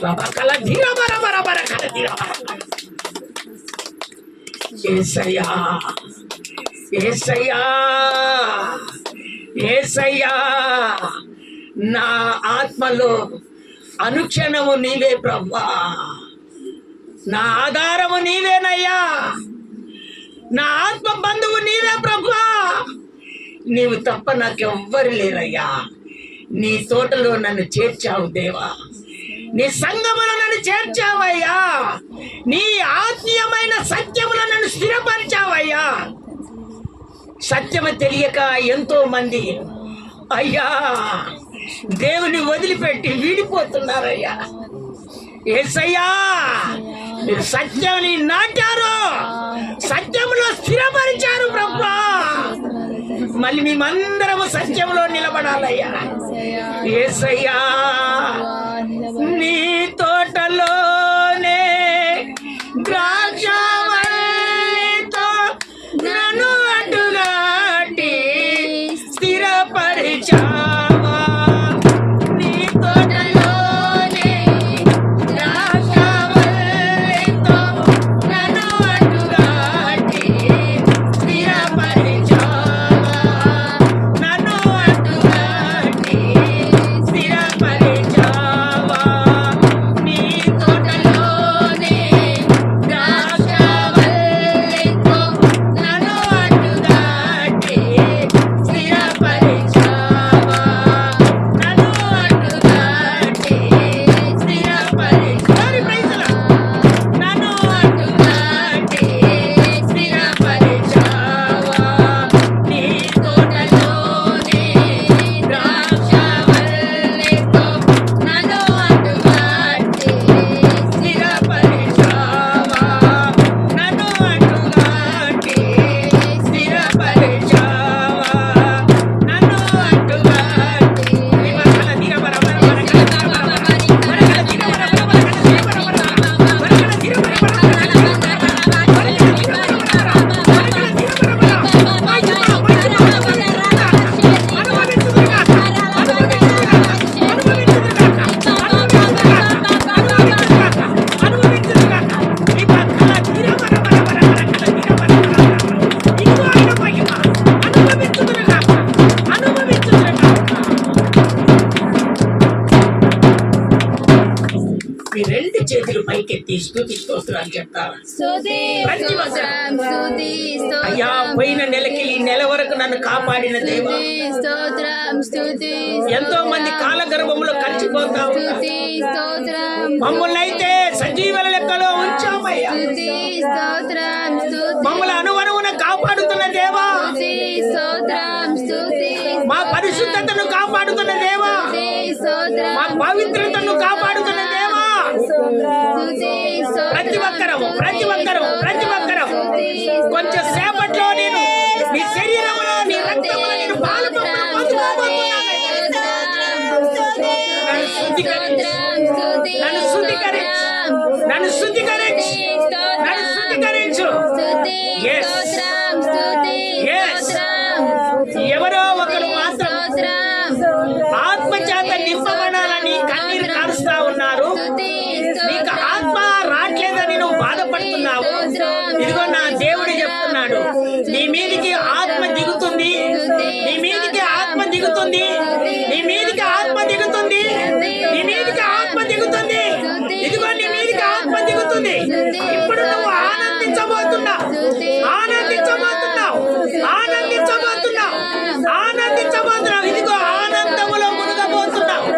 కల ధీర బర బర బర కల ధీర యేసయ్యా యేసయ్యా యేసయ్యా నా ఆత్మలో అనుక్షణము నీవే ప్రభువా, నా ఆధారము నీవేనయ్యా, నా ఆత్మ బంధువు నీవే ప్రభువా. నీవు తప్ప నాకెవ్వరు లేరయ్యా. నీ తోటలో నన్ను చేర్చావు దేవా, నీ సంఘములో నన్ను చేర్చావయ్యా, నీ ఆత్మీయమైన సత్యములో నన్ను స్థిరపరిచావయ్యా. సత్యము తెలియక ఎంతో మంది అయ్యా దేవుని వదిలిపెట్టి వీడిపోతున్నారయ్యా. యేసయ్యా మీరు సత్యాన్ని నాటారు, సత్యములో స్థిరపరిచారు ప్రభువా. మళ్ళీ మేమందరము సత్యంలో నిలబడాలయ్యా. యేసయ్యా నీ తోటలోనే ద్రాక్షవల్లితో నన్ను అడ్డుగాటి స్థిరపరిచావా. నీ తోటలోనే ద్రాక్షవల్లితో నన్ను అడ్డుగాటి స్థిరపరిచావా. నన్ను అడ్డుగాటి స్థిరపరిచావా. నీ తోటలోనే ద్రాక్షవల్లితో నన్ను అడ్డుగాటి స్థిరపరిచావా. నన్ను అడ్డుగాటి స్థిరపరిచావా. నన్ను అడ్డుగాటి స్థిరపరిచావా. నీ తోటలోనే ద్రాక్షవల్లితో నన్ను అడ్డుగాటి స్థిరపరిచావా. నన్ను అడ్డుగాటి స్థిరపరిచావా. నన్ను అడ్డుగాటి వరకల దిరబర వరకల దిరబర వరకల దిరబర వరకల దిరబర మీ రెండు చేతులు పైకెత్తి స్తుతి స్తోత్రాలు చెప్తారా? అయ్యా పోయిన నెలకి ఈ నెల వరకు నన్ను కాపాడిన దేవా, ఎంతో మంది కాల గర్భంలో కలిసిపోతా ఉన్నారు. మమ్మల్ని అయితే సజీవుల లెక్కలో ఉంచామయ్యా. మమ్మల్ని అనువనువున కాపాడుతున్న దేవా, మా పరిశుద్ధతను కాపాడుతున్న దేవా, మా పవిత్రతను కాపాడుతున్న దేవా. ప్రతి ఒక్కరం కొంచెం సేపట్లో నేను నీ శరీరంలో నీ రక్తంలో నేను పాలుపంపులు పొందుకోబోతున్నాను. నన్ను శుద్ధీకరించు. ఎవరో ఒకరు మాత్రం ఆత్మచేత నింపబడాలని కన్నీరు కారుస్తా ఉన్నారు. నీకు ఆత్మ రాట్లేదని నువ్వు బాధపడుతున్నావు. ఇదిగో నా దేవుడు చెప్తున్నాడు, నీ మీదికి ఆత్మ దిగుతుంది, నీ మీదికి ఆత్మ దిగుతుంది, నీ మీదికి ఆత్మ దిగుతుంది, నీ మీదికి ఆత్మ దిగుతుంది. ఇదిగో నీ మీదికి ఆత్మ దిగుతుంది. ఇప్పుడు నువ్వు ఆనందించబోతున్నావు. ఇదిగో ఆనందములో మునగబోతున్నావు.